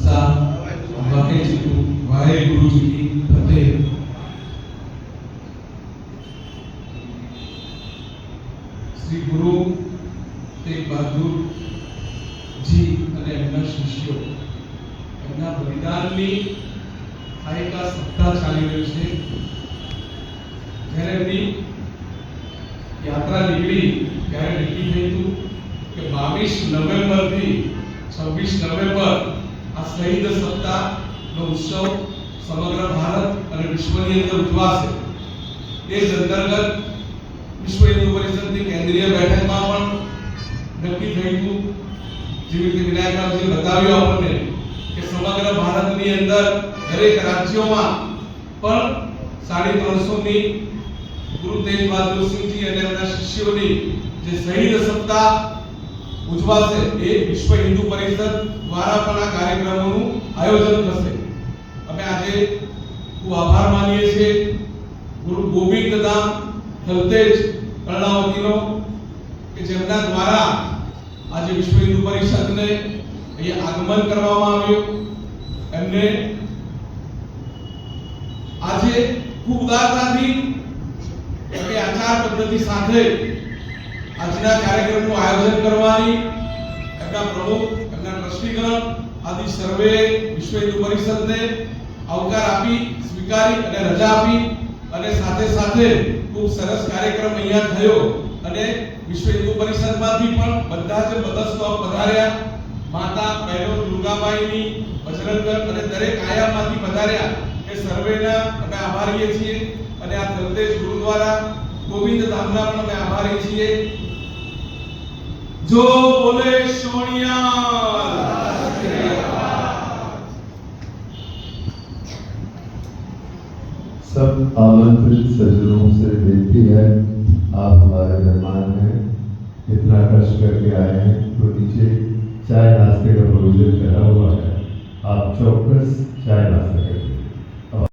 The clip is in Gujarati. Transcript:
खालसा वाहेगुरु जी की फतेह। श्री गुरु तेग बहादुर जी અને એમના શિષ્યો એમના બલિદાનની આ એક સપ્તાહ ચાલી રહ્યો છે। જ્યારે એમની યાત્રા નીકળી ત્યારે નક્કી થયું કે 22 નવેમ્બરથી 26 નવેમ્બર આ શહીદ સપ્તાહનો ઉત્સવ સમગ્ર ભારત અને વિશ્વની અંદર ઉજવાશે। તે જ અંતર્ગત વિશ્વ હિન્દુ પરિષદની કેન્દ્રીય બેઠકમાં પણ નક્કી થયું, જેવી રીતે વિનાયકરાવજી બતાવ્યું આપણને કે સમગ્ર ભારતની અંદર દરેક રાજ્યોમાં પણ 350ની ગુરુ તેગ બહાદુરસિંહજી અને એમના શિષ્યોની જે શહીદ સપ્તાહ ઉજવાશે એ વિશ્વ હિન્દુ પરિષદ દ્વારા પણ આ કાર્યક્રમોનું આયોજન થશે। અમે આજે ખૂબ આભાર માનીએ છીએ ગુરુ ગોવિંદ ધામ થલતેજ કર્ણાવતીનો કે જેમના દ્વારા આજે વિશ્વ હિન્દુ પરિષદને અહીં આગમન કરવામાં આવ્યું। એમને આજે ખૂબ ઉદારતાથી કે આચાર પદ્ધતિ સાથે આજના કાર્યક્રમનું આયોજન કરવાની એમના પ્રમુખ, એમના ટ્રસ્ટીગણ આદિ સર્વે વિશ્વ હિન્દુ પરિષદને આવકાર આપી, સ્વીકારી અને રજા આપી અને સાથે સાથે ખૂબ સરસ કાર્યક્રમ અહીંયા થયો અને વિશ્વ હિન્દુ પરિષદમાંથી પણ બધા જ પદસ્થો પધાર્યા। માતા બહેનો દુર્ગાબાઈની, બજરંગદળ અને દરેક આયામમાંથી પધાર્યા એ સર્વેના અમે આભારીએ છીએ અને આ થલતેજ ગુરુદ્વારા ગોવિંદ ધામના પણ અમે આભારી છીએ। जो बोले सोनिया। सब आमंत्रित सज्जनों से विनती है, आप हमारे मेहमान हैं, इतना कष्ट करके आए हैं तो नीचे चाय नाश्ते का प्रोविजन करा हुआ है, आप चौकस चाय नाश्ता करें।